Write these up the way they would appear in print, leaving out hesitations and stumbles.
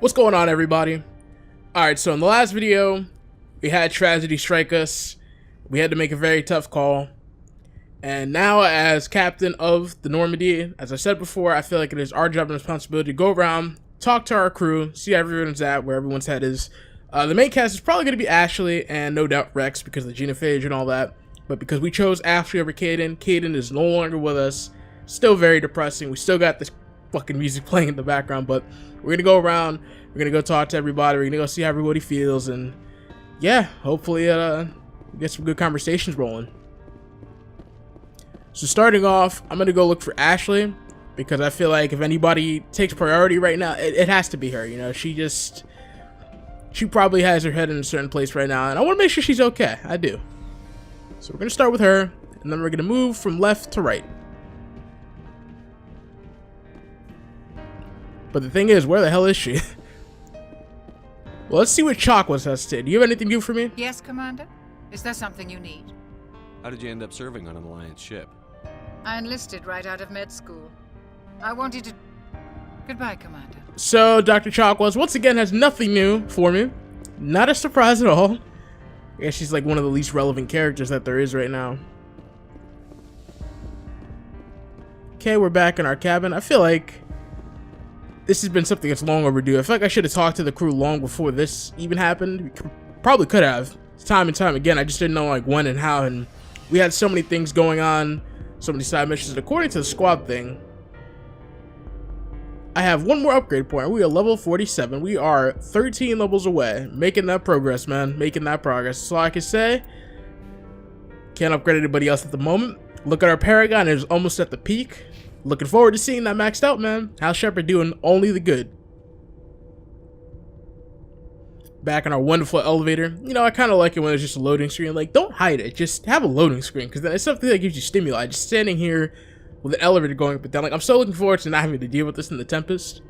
What's going on, everybody? Alright, so in the last video, we had tragedy strike us. We had to make a very tough call. And now, as captain of the Normandy, as I said before, I feel like it is our job and responsibility to go around, talk to our crew, see how everyone's at, where everyone's head is. The main cast is probably going to be Ashley and no doubt Rex because of the genophage and all that. But because we chose Ashley over Caden, Caden is no longer with us. Still very depressing. We still got this fucking music playing in the background, but we're gonna go around, we're gonna go talk to everybody, we're gonna go see how everybody feels, and yeah, hopefully get some good conversations rolling. So starting off, I'm gonna go look for Ashley, because I feel like if anybody takes priority right now, it has to be her. You know, she probably has her head in a certain place right now, and I want to make sure she's okay. I do. So we're gonna start with her, and then we're gonna move from left to right. But the thing is, where the hell is she? Well, let's see what Chalk wants us to. Do you have anything new for me? Yes, Commander? Is there something you need? How did you end up serving on an Alliance ship? I enlisted right out of med school. I wanted to... Goodbye, Commander. So, Dr. Chalk once again has nothing new for me. Not a surprise at all. I guess she's like one of the least relevant characters that there is right now. Okay, we're back in our cabin. I feel like this has been something that's long overdue. I feel like I should have talked to the crew long before this even happened. We probably could have. Time and time again, I just didn't know like when and how, and we had so many things going on, so many side missions. And according to the squad thing, I have one more upgrade point. We are level 47. We are 13 levels away. Making that progress, man. Making that progress. That's all I can say. Can't upgrade anybody else at the moment. Look at our Paragon. It's almost at the peak. Looking forward to seeing that maxed out, man. How's Shepard doing? Only the good. Back in our wonderful elevator. You know, I kind of like it when it's just a loading screen. Like, don't hide it. Just have a loading screen, because then it's something that gives you stimuli. Just standing here with an elevator going up and down. Like, I'm so looking forward to not having to deal with this in the Tempest.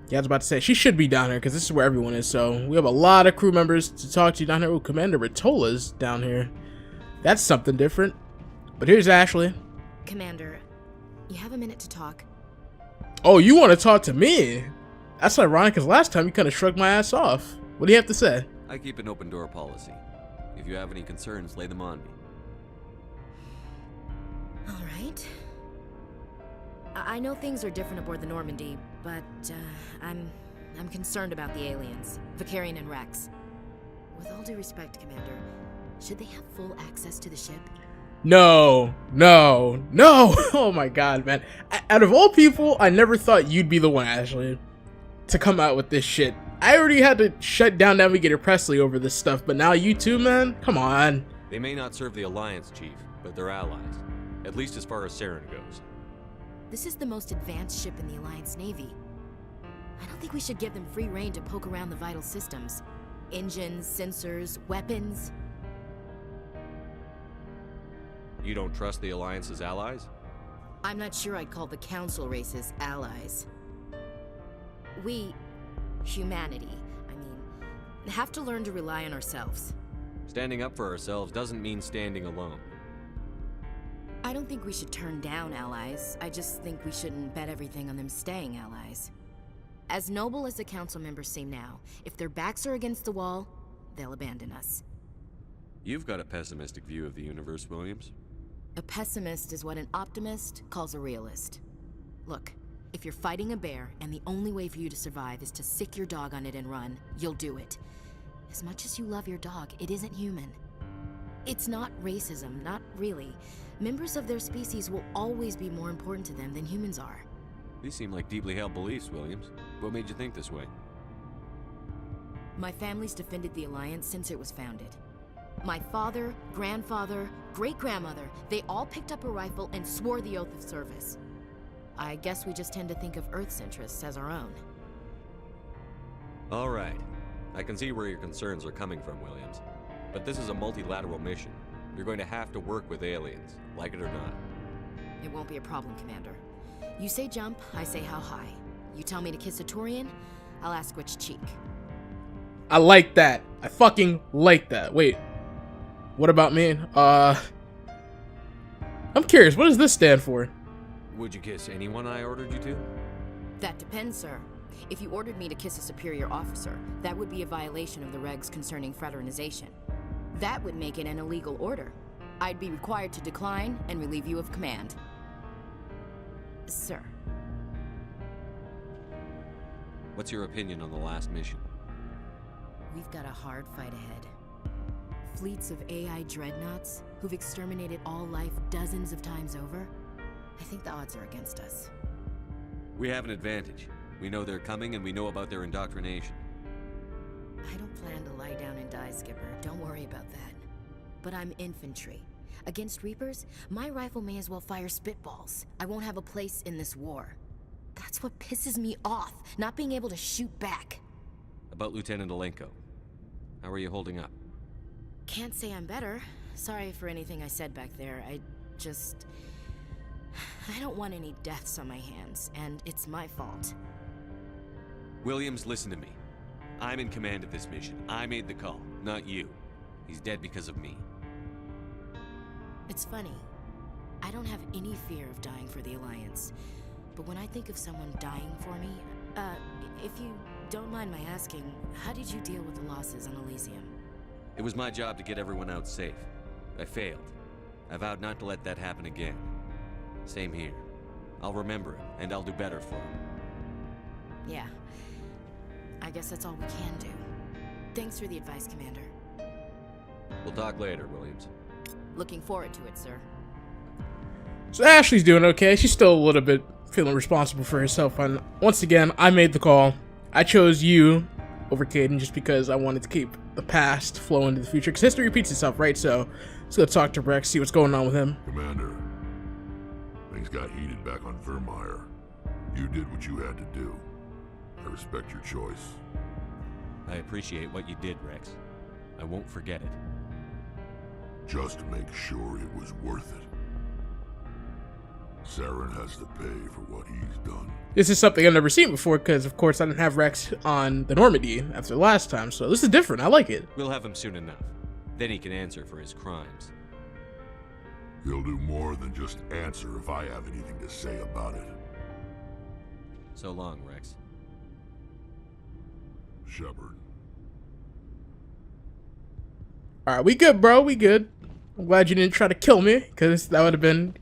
Yeah, I was about to say, she should be down here, because this is where everyone is. So, we have a lot of crew members to talk to down here. Oh, Commander Rotola's down here. That's something different. But here's Ashley. Commander, you have a minute to talk? Oh, you want to talk to me? That's ironic, because last time you kind of shrugged my ass off. What do you have to say? I keep an open door policy. If you have any concerns, lay them on me. All right. I know things are different aboard the Normandy, but I'm concerned about the aliens, Vicarian and Rex. With all due respect, Commander, should they have full access to the ship? No, no, no. Oh my god, man. Out of all people, I never thought you'd be the one, Ashley, to come out with this shit. I already had to shut down Navigator Presley over this stuff, but now you too, man? Come on. They may not serve the Alliance, Chief, but they're allies. At least as far as Saren goes. This is the most advanced ship in the Alliance Navy. I don't think we should give them free rein to poke around the vital systems. Engines, sensors, weapons. You don't trust the Alliance's allies? I'm not sure I'd call the Council races allies. We, humanity, have to learn to rely on ourselves. Standing up for ourselves doesn't mean standing alone. I don't think we should turn down allies. I just think we shouldn't bet everything on them staying allies. As noble as the Council members seem now, if their backs are against the wall, they'll abandon us. You've got a pessimistic view of the universe, Williams. A pessimist is what an optimist calls a realist. Look, if you're fighting a bear and the only way for you to survive is to sick your dog on it and run, you'll do it. As much as you love your dog, it isn't human. It's not racism, not really. Members of their species will always be more important to them than humans are. These seem like deeply held beliefs, Williams. What made you think this way? My family's defended the Alliance since it was founded. My father, grandfather, great-grandmother, they all picked up a rifle and swore the oath of service. I guess we just tend to think of Earth's interests as our own. All right. I can see where your concerns are coming from, Williams. But this is a multilateral mission. You're going to have to work with aliens, like it or not. It won't be a problem, Commander. You say jump, I say how high. You tell me to kiss a Turian, I'll ask which cheek. I like that. I fucking like that. Wait. What about me? I'm curious, what does this stand for? Would you kiss anyone I ordered you to? That depends, sir. If you ordered me to kiss a superior officer, that would be a violation of the regs concerning fraternization. That would make it an illegal order. I'd be required to decline and relieve you of command. Sir. What's your opinion on the last mission? We've got a hard fight ahead. Fleets of AI dreadnoughts who've exterminated all life dozens of times over. I think the odds are against us. We have an advantage. We know they're coming and we know about their indoctrination. I don't plan to lie down and die, Skipper. Don't worry about that. But I'm infantry. Against Reapers, my rifle may as well fire spitballs. I won't have a place in this war. That's what pisses me off, not being able to shoot back. About Lieutenant Alenko. How are you holding up? Can't say I'm better. Sorry for anything I said back there. I don't want any deaths on my hands, and it's my fault. Williams, listen to me. I'm in command of this mission. I made the call, not you. He's dead because of me. It's funny. I don't have any fear of dying for the Alliance. But when I think of someone dying for me, if you don't mind my asking, how did you deal with the losses on Elysium? It was my job to get everyone out safe. I failed. I vowed not to let that happen again. Same here. I'll remember him, and I'll do better for him. Yeah. I guess that's all we can do. Thanks for the advice, Commander. We'll talk later, Williams. Looking forward to it, sir. So Ashley's doing okay. She's still a little bit feeling responsible for herself. And once again, I made the call. I chose you over Caden just because I wanted to keep the past flow into the future. Because history repeats itself, right? So let's go talk to Rex, see what's going on with him. Commander, things got heated back on Vermeer. You did what you had to do. I respect your choice. I appreciate what you did, Rex. I won't forget it. Just make sure it was worth it. Saren has to pay for what he's done. This is something I've never seen before because, of course, I didn't have Rex on the Normandy after the last time. So this is different. I like it. We'll have him soon enough. Then he can answer for his crimes. He'll do more than just answer if I have anything to say about it. So long, Rex. Shepard. Alright, we good, bro. We good. I'm glad you didn't try to kill me because that would have been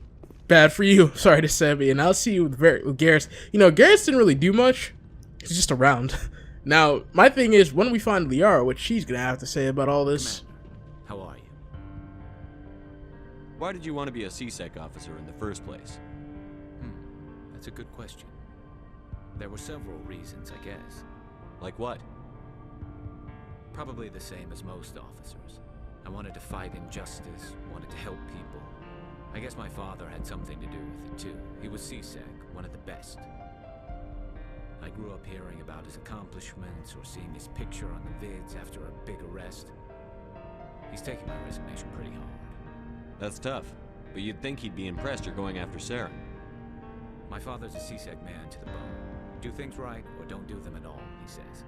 bad for you. Sorry to say, but and I'll see you with Garrus. You know, Garrus didn't really do much. He's just around. Now, my thing is, when we find Liara, what she's going to have to say about all this. Commander, how are you? Why did you want to be a C-Sec officer in the first place? That's a good question. There were several reasons, I guess. Like what? Probably the same as most officers. I wanted to fight injustice, wanted to help people. I guess my father had something to do with it too. He was C-Sec, one of the best. I grew up hearing about his accomplishments or seeing his picture on the vids after a big arrest. He's taking my resignation pretty hard. That's tough, but you'd think he'd be impressed you're going after Saren. My father's a C-Sec man to the bone. Do things right or don't do them at all, he says.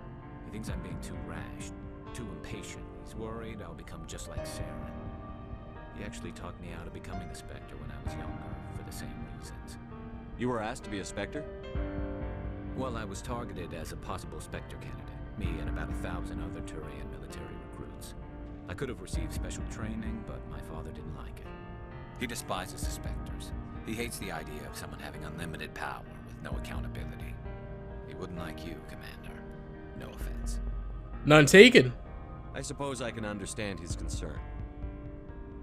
He thinks I'm being too rash, too impatient. He's worried I'll become just like Saren. He actually talked me out of becoming a Spectre when I was younger, for the same reasons. You were asked to be a Spectre? Well, I was targeted as a possible Spectre candidate, me and about 1,000 other Turian military recruits. I could have received special training, but my father didn't like it. He despises the Spectres. He hates the idea of someone having unlimited power with no accountability. He wouldn't like you, Commander. No offense. None taken. I suppose I can understand his concern.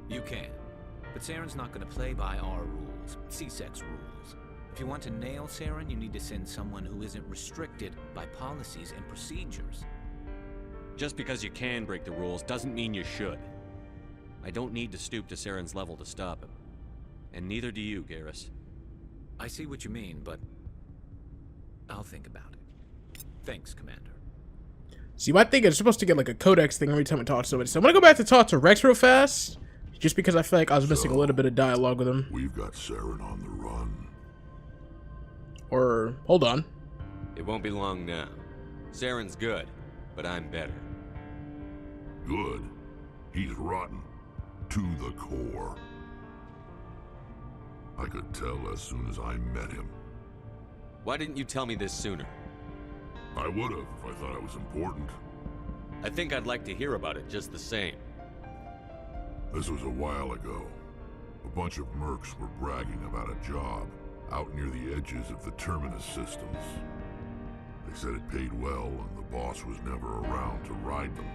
You can. But Saren's not going to play by our rules, C-Sec's rules. If you want to nail Saren, you need to send someone who isn't restricted by policies and procedures. Just because you can break the rules doesn't mean you should. I don't need to stoop to Saren's level to stop him. And neither do you, Garrus. I see what you mean, but I'll think about it. Thanks, Commander. See, my thing is supposed to get like a codex thing every time I talk to somebody. So I'm going to go back to talk to Rex real fast. Just because I feel like I was missing a little bit of dialogue with him. We've got Saren on the run. Or, hold on. It won't be long now. Saren's good, but I'm better. Good. He's rotten. To the core. I could tell as soon as I met him. Why didn't you tell me this sooner? I would have if I thought it was important. I think I'd like to hear about it just the same. This was a while ago. A bunch of mercs were bragging about a job out near the edges of the Terminus Systems. They said it paid well and the boss was never around to ride them.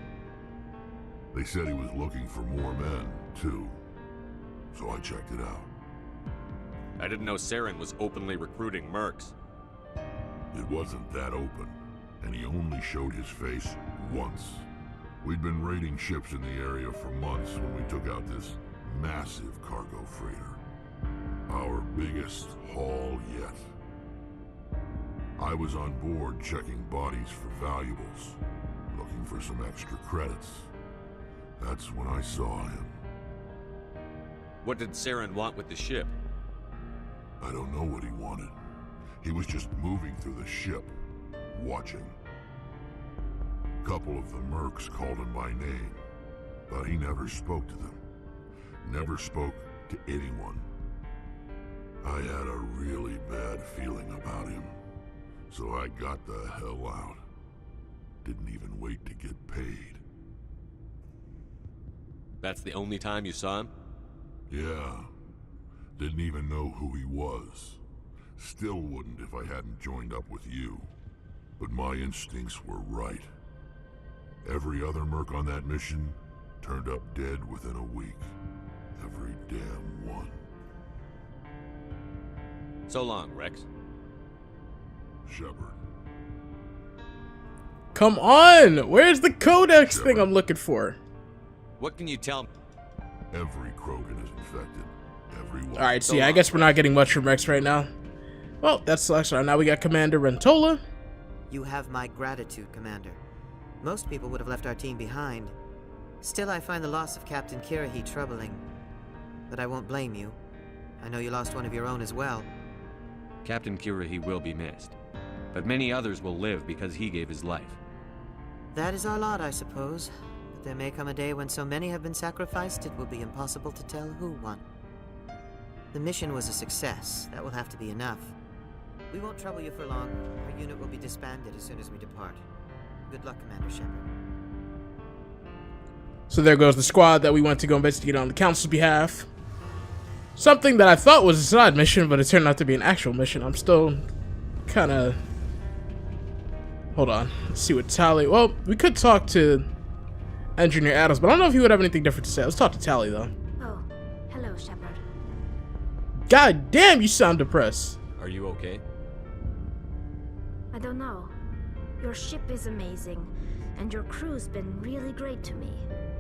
They said he was looking for more men, too. So I checked it out. I didn't know Saren was openly recruiting mercs. It wasn't that open, and he only showed his face once. We'd been raiding ships in the area for months when we took out this massive cargo freighter. Our biggest haul yet. I was on board checking bodies for valuables, looking for some extra credits. That's when I saw him. What did Saren want with the ship? I don't know what he wanted. He was just moving through the ship, watching. A couple of the mercs called him by name, but he never spoke to them. Never spoke to anyone. I had a really bad feeling about him, so I got the hell out. Didn't even wait to get paid. That's the only time you saw him? Yeah. Didn't even know who he was. Still wouldn't if I hadn't joined up with you. But my instincts were right. Every other merc on that mission turned up dead within a week. Every damn one. So long, Rex. Shepard. Come on! Where's the codex thing I'm looking for? What can you tell me? Every Krogan is infected. Everyone. Alright, so yeah, I guess we're not getting much from Rex right now. Well, that sucks. Alright, now we got Commander Rentola. You have my gratitude, Commander. Most people would have left our team behind. Still, I find the loss of Captain Kirrahe troubling. But I won't blame you. I know you lost one of your own as well. Captain Kirrahe will be missed, but many others will live because he gave his life. That is our lot, I suppose. But there may come a day when so many have been sacrificed, it will be impossible to tell who won. The mission was a success. That will have to be enough. We won't trouble you for long. Our unit will be disbanded as soon as we depart. Good luck, Commander Shepard. So there goes the squad that we went to go investigate on the Council's behalf. Something that I thought was a side mission, but it turned out to be an actual mission. I'm still kind of... Hold on. Let's see what Tally... Well, we could talk to Engineer Adams, but I don't know if he would have anything different to say. Let's talk to Tally, though. Oh, hello, Shepard. God damn, you sound depressed. Are you okay? I don't know. Your ship is amazing, and your crew's been really great to me.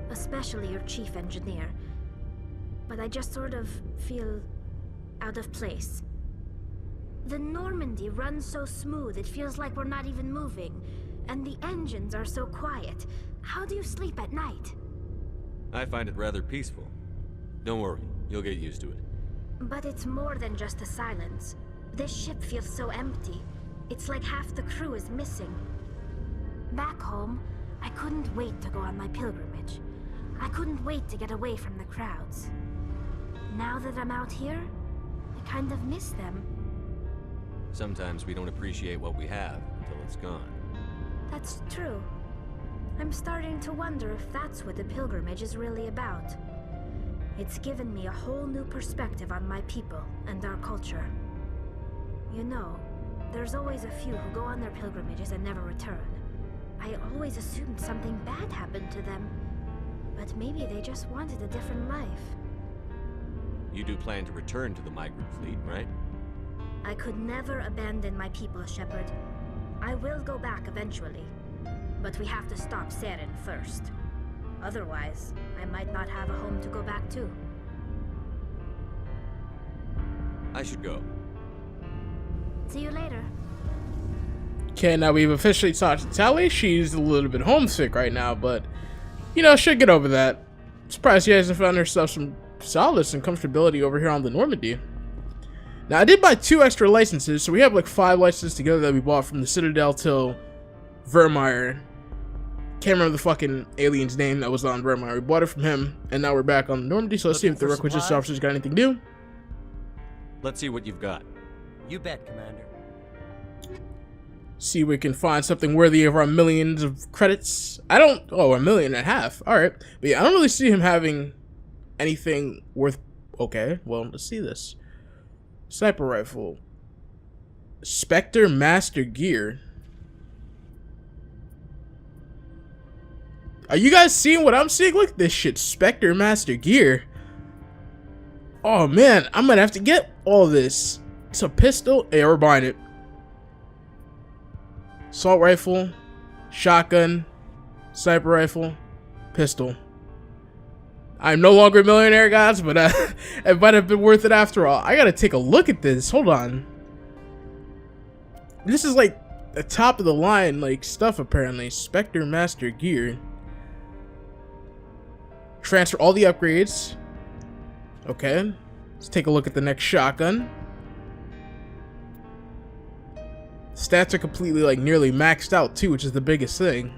Especially your chief engineer. But I just sort of feel out of place. The Normandy runs so smooth it feels like we're not even moving. And the engines are so quiet. How do you sleep at night? I find it rather peaceful. Don't worry, you'll get used to it. But it's more than just the silence. This ship feels so empty. It's like half the crew is missing. Back home, I couldn't wait to go on my pilgrimage. I couldn't wait to get away from the crowds. Now that I'm out here, I kind of miss them. Sometimes we don't appreciate what we have until it's gone. That's true. I'm starting to wonder if that's what the pilgrimage is really about. It's given me a whole new perspective on my people and our culture. You know, there's always a few who go on their pilgrimages and never return. I always assumed something bad happened to them. But maybe they just wanted a different life. You do plan to return to the migrant fleet, right? I could never abandon my people, Shepard. I will go back eventually. But we have to stop Saren first. Otherwise, I might not have a home to go back to. I should go. See you later. Okay, now we've officially talked to Tally. She's a little bit homesick right now, but, you know, she'll get over that. Surprised she hasn't found herself some solace and comfortability over here on the Normandy. Now, I did buy 2 extra licenses, so we have like 5 licenses together that we bought from the Citadel till Vermeer. Can't remember the fucking alien's name that was on Vermeer. We bought it from him, and now we're back on the Normandy, so let's see if the requisition officers got anything new. Let's see what you've got. You bet, Commander. See if we can find something worthy of our millions of credits. I don't... Oh, 1.5 million. Alright. But yeah, I don't really see him having anything worth... Okay, well, let's see this. Sniper rifle. Spectre Master Gear. Are you guys seeing what I'm seeing? Look at this shit. Spectre Master Gear. Oh, man. I'm gonna have to get all this. It's a pistol. Hey, we're buying it. Assault rifle, shotgun, sniper rifle, pistol. I'm no longer a millionaire, guys, but it might have been worth it after all. I gotta take a look at this. Hold on. This is like the top of the line, like, stuff, apparently. Spectre Master Gear. Transfer all the upgrades. Okay. Let's take a look at the next shotgun. Stats are completely, like, nearly maxed out too, which is the biggest thing.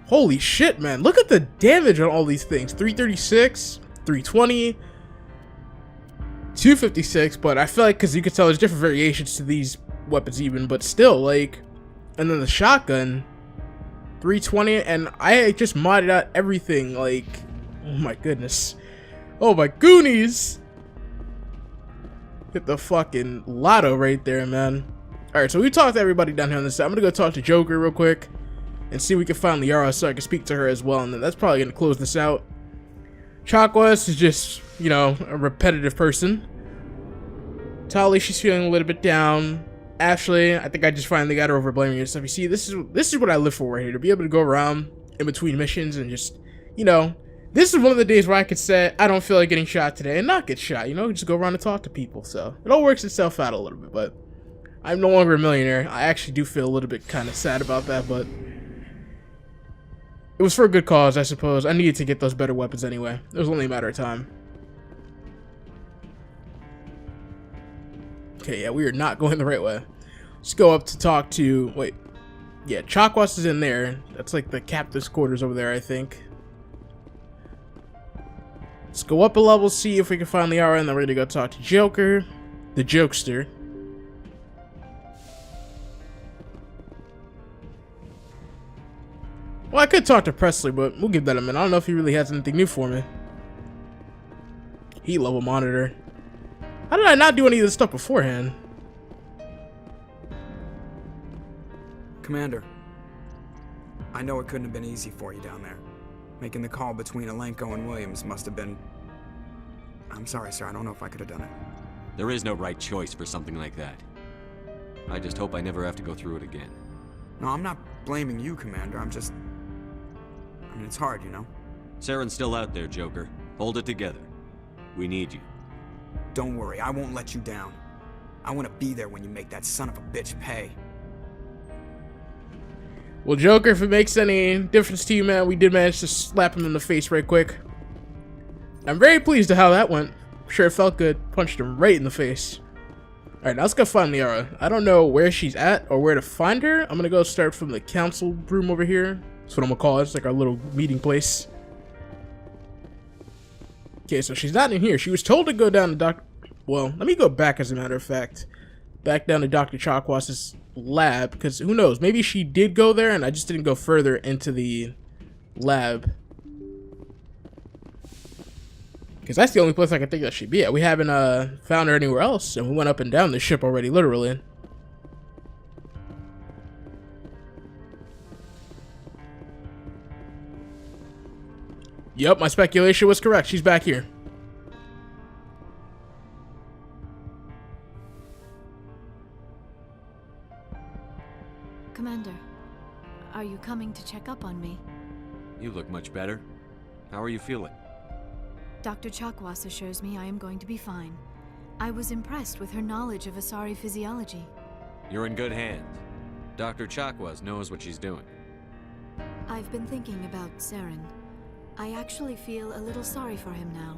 Holy shit, man. Look at the damage on all these things. 336, 320, 256, but I feel like, because you can tell there's different variations to these weapons even, but still, like, and then the shotgun, 320, and I just modded out everything, like, oh my goodness. Oh my goonies! Hit the fucking lotto right there, man. Alright, so we talked to everybody down here on this side. I'm gonna go talk to Joker real quick and see if we can find Liara so I can speak to her as well, and then that's probably gonna close this out. Chakwas is just, you know, a repetitive person. Tali, she's feeling a little bit down. Ashley, I think I just finally got her over blaming herself. You see, this is what I live for right here, to be able to go around in between missions and just, you know, this is one of the days where I could say I don't feel like getting shot today and not get shot, you know, just go around and talk to people. So it all works itself out a little bit, but I'm no longer a millionaire. I actually do feel a little bit kind of sad about that, but it was for a good cause, I suppose. I needed to get those better weapons anyway. It was only a matter of time. Okay, yeah, we are not going the right way. Let's go up to talk to... Wait. Yeah, Chakwas is in there. That's like the captain's quarters over there, I think. Let's go up a level, see if we can find Liara, and then we're gonna go talk to Joker, the jokester. Well, I could talk to Presley, but we'll give that a minute. I don't know if he really has anything new for me. Heat level monitor. How did I not do any of this stuff beforehand? Commander, I know it couldn't have been easy for you down there. Making the call between Alenko and Williams must have been... I'm sorry, sir. I don't know if I could have done it. There is no right choice for something like that. I just hope I never have to go through it again. No, I'm not blaming you, Commander. I'm just... I mean, it's hard, you know? Saren's still out there, Joker. Hold it together. We need you. Don't worry, I won't let you down. I want to be there when you make that son of a bitch pay. Well, Joker, if it makes any difference to you, man, we did manage to slap him in the face right quick. I'm very pleased at how that went. I'm sure it felt good. Punched him right in the face. Alright, now let's go find Liara. I don't know where she's at or where to find her. I'm gonna go start from the council room over here. That's what I'm gonna call it. It's like our little meeting place. Okay, so she's not in here. She was told to go down to Well, let me go back, as a matter of fact. Back down to Dr. Chakwas's lab, because who knows? Maybe she did go there, and I just didn't go further into the lab. Because that's the only place I can think that she'd be at. We haven't found her anywhere else, and we went up and down the ship already, literally. Yep, my speculation was correct. She's back here. Commander, are you coming to check up on me? You look much better. How are you feeling? Dr. Chakwas assures me I am going to be fine. I was impressed with her knowledge of Asari physiology. You're in good hands. Dr. Chakwas knows what she's doing. I've been thinking about Saren. I actually feel a little sorry for him now.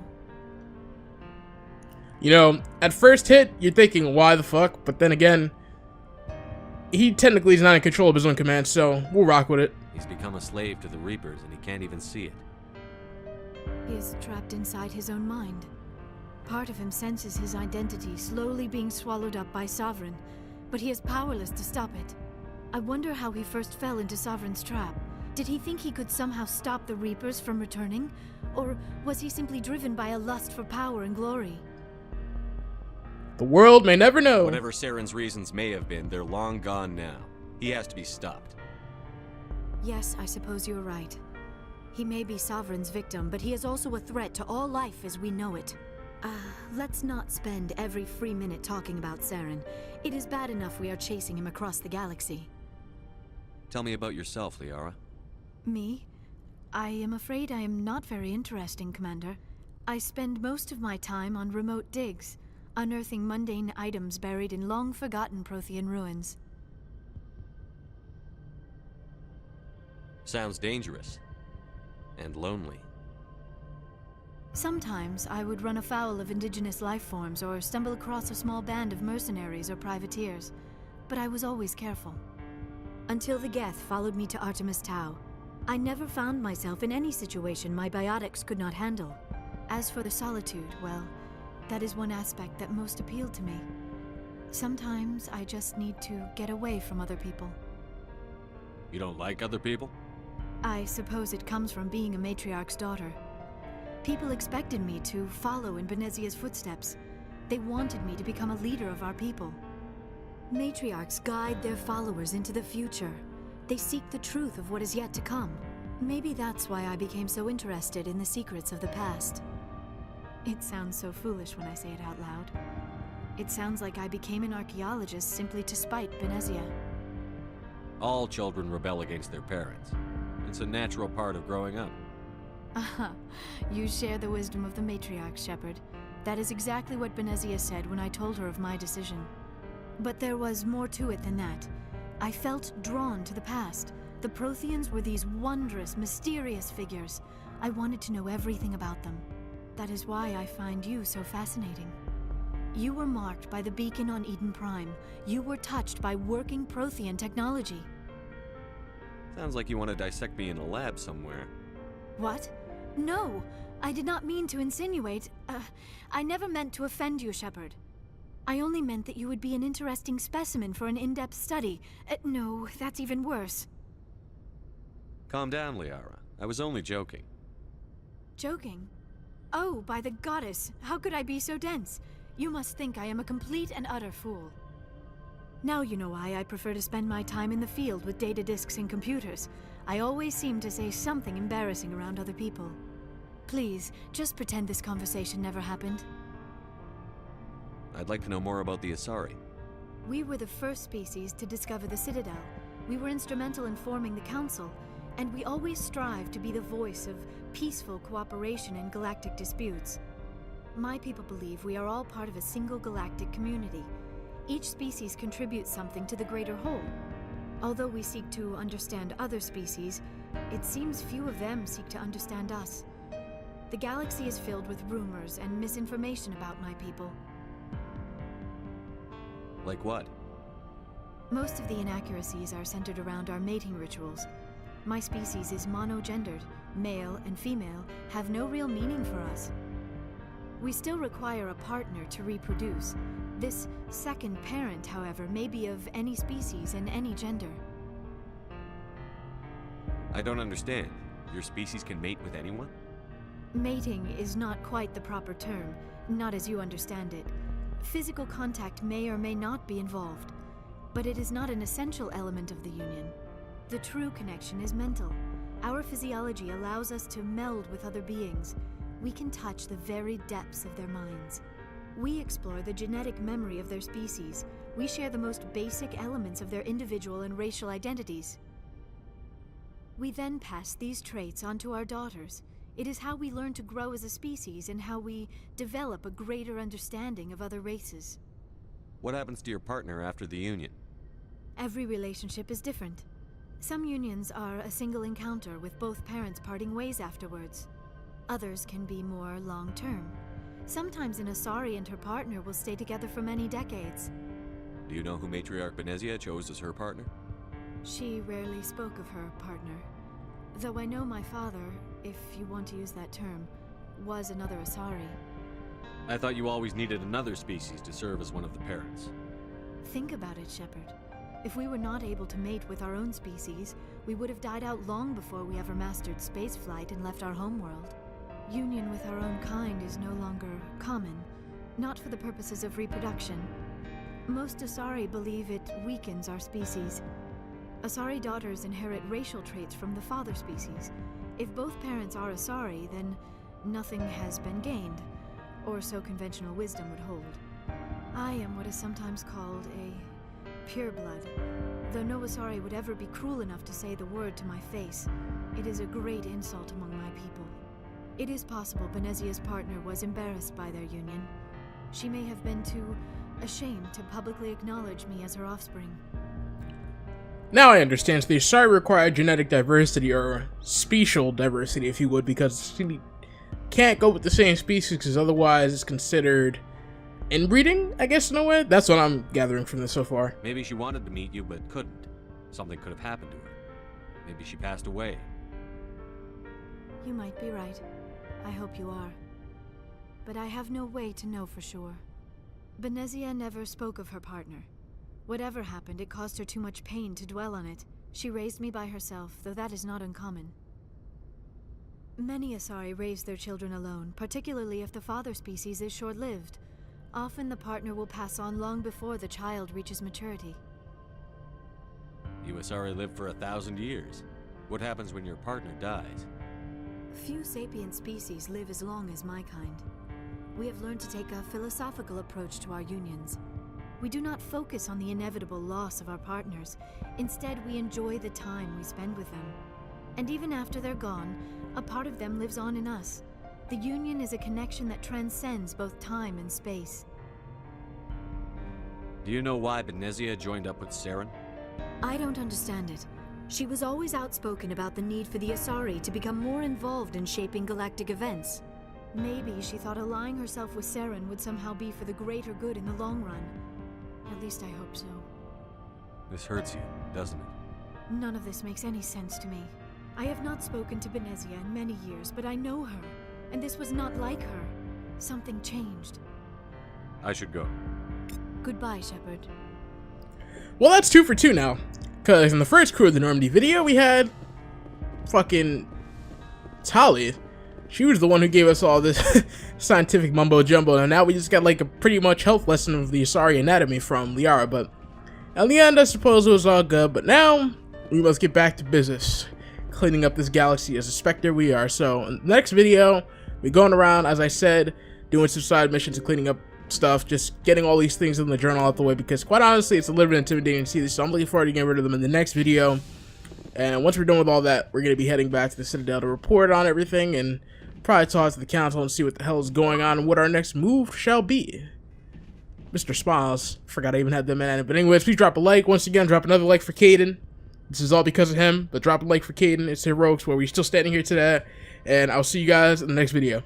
You know, at first hit, you're thinking, why the fuck? But then again, he technically is not in control of his own command, so we'll rock with it. He's become a slave to the Reapers, and he can't even see it. He is trapped inside his own mind. Part of him senses his identity slowly being swallowed up by Sovereign, but he is powerless to stop it. I wonder how he first fell into Sovereign's trap. Did he think he could somehow stop the Reapers from returning? Or was he simply driven by a lust for power and glory? The world may never know. Whatever Saren's reasons may have been, they're long gone now. He has to be stopped. Yes, I suppose you're right. He may be Sovereign's victim, but he is also a threat to all life as we know it. Let's not spend every free minute talking about Saren. It is bad enough we are chasing him across the galaxy. Tell me about yourself, Liara. Me? I am afraid I am not very interesting, Commander. I spend most of my time on remote digs, unearthing mundane items buried in long-forgotten Prothean ruins. Sounds dangerous. And lonely. Sometimes I would run afoul of indigenous life forms or stumble across a small band of mercenaries or privateers, but I was always careful. Until the Geth followed me to Artemis Tau, I never found myself in any situation my biotics could not handle. As for the solitude, well, that is one aspect that most appealed to me. Sometimes I just need to get away from other people. You don't like other people? I suppose it comes from being a matriarch's daughter. People expected me to follow in Benezia's footsteps. They wanted me to become a leader of our people. Matriarchs guide their followers into the future. They seek the truth of what is yet to come. Maybe that's why I became so interested in the secrets of the past. It sounds so foolish when I say it out loud. It sounds like I became an archaeologist simply to spite Benezia. All children rebel against their parents. It's a natural part of growing up. You share the wisdom of the matriarch, Shepard. That is exactly what Benezia said when I told her of my decision. But there was more to it than that. I felt drawn to the past. The Protheans were these wondrous, mysterious figures. I wanted to know everything about them. That is why I find you so fascinating. You were marked by the beacon on Eden Prime. You were touched by working Prothean technology. Sounds like you want to dissect me in a lab somewhere. What? No! I did not mean to insinuate. I never meant to offend you, Shepard. I only meant that you would be an interesting specimen for an in-depth study. No, that's even worse. Calm down, Liara. I was only joking. Joking? Oh, by the goddess, how could I be so dense? You must think I am a complete and utter fool. Now you know why I prefer to spend my time in the field with data disks and computers. I always seem to say something embarrassing around other people. Please, just pretend this conversation never happened. I'd like to know more about the Asari. We were the first species to discover the Citadel. We were instrumental in forming the Council, and we always strive to be the voice of peaceful cooperation in galactic disputes. My people believe we are all part of a single galactic community. Each species contributes something to the greater whole. Although we seek to understand other species, it seems few of them seek to understand us. The galaxy is filled with rumors and misinformation about my people. Like what? Most of the inaccuracies are centered around our mating rituals. My species is monogendered. Male and female have no real meaning for us. We still require a partner to reproduce. This second parent, however, may be of any species and any gender. I don't understand. Your species can mate with anyone? Mating is not quite the proper term, not as you understand it. Physical contact may or may not be involved, but it is not an essential element of the union. The true connection is mental. Our physiology allows us to meld with other beings. We can touch the very depths of their minds. We explore the genetic memory of their species. We share the most basic elements of their individual and racial identities. We then pass these traits on to our daughters. It is how we learn to grow as a species and how we develop a greater understanding of other races. What happens to your partner after the union? Every relationship is different. Some unions are a single encounter with both parents parting ways afterwards. Others can be more long-term. Sometimes an Asari and her partner will stay together for many decades. Do you know who Matriarch Benezia chose as her partner? She rarely spoke of her partner. Though I know my father, if you want to use that term, was another Asari. I thought you always needed another species to serve as one of the parents. Think about it, Shepard. If we were not able to mate with our own species, we would have died out long before we ever mastered spaceflight and left our homeworld. Union with our own kind is no longer common, not for the purposes of reproduction. Most Asari believe it weakens our species. Asari daughters inherit racial traits from the father species. If both parents are Asari, then nothing has been gained, or so conventional wisdom would hold. I am what is sometimes called a pureblood. Though no Asari would ever be cruel enough to say the word to my face, it is a great insult among my people. It is possible Benezia's partner was embarrassed by their union. She may have been too ashamed to publicly acknowledge me as her offspring. Now I understand. So the Asari require genetic diversity, or special diversity, if you would, because she can't go with the same species, because otherwise it's considered inbreeding, I guess, in a way. That's what I'm gathering from this so far. Maybe she wanted to meet you, but couldn't. Something could have happened to her. Maybe she passed away. You might be right. I hope you are. But I have no way to know for sure. Benezia never spoke of her partner. Whatever happened, it caused her too much pain to dwell on it. She raised me by herself, though that is not uncommon. Many Asari raise their children alone, particularly if the father species is short-lived. Often the partner will pass on long before the child reaches maturity. You Asari live for 1,000 years. What happens when your partner dies? Few sapient species live as long as my kind. We have learned to take a philosophical approach to our unions. We do not focus on the inevitable loss of our partners. Instead, we enjoy the time we spend with them. And even after they're gone, a part of them lives on in us. The union is a connection that transcends both time and space. Do you know why Benezia joined up with Saren? I don't understand it. She was always outspoken about the need for the Asari to become more involved in shaping galactic events. Maybe she thought allying herself with Saren would somehow be for the greater good in the long run. At least I hope so. This hurts you, doesn't it? None of this makes any sense to me. I have not spoken to Benezia in many years, but I know her, and this was not like her. Something changed. I should go. Goodbye, Shepard. Well, that's 2 for 2 now. Because in the first crew of the Normandy video, we had fucking Tali. She was the one who gave us all this scientific mumbo-jumbo, and now we just got like a pretty much health lesson of the Asari anatomy from Liara, but in the end, I suppose it was all good, but now we must get back to business, cleaning up this galaxy as a Spectre we are. So in the next video, we're going around, as I said, doing some side missions and cleaning up stuff, just getting all these things in the journal out the way, because quite honestly, it's a little bit intimidating to see this, so I'm looking forward to getting rid of them in the next video. And once we're done with all that, we're going to be heading back to the Citadel to report on everything and probably talk to the council and see what the hell is going on and what our next move shall be. Mr. Smiles, forgot I even had them in it. But anyways, please drop a like. Once again, drop another like for Caden. This is all because of him, but drop a like for Caden. It's Heroics, where we're still standing here today. And I'll see you guys in the next video.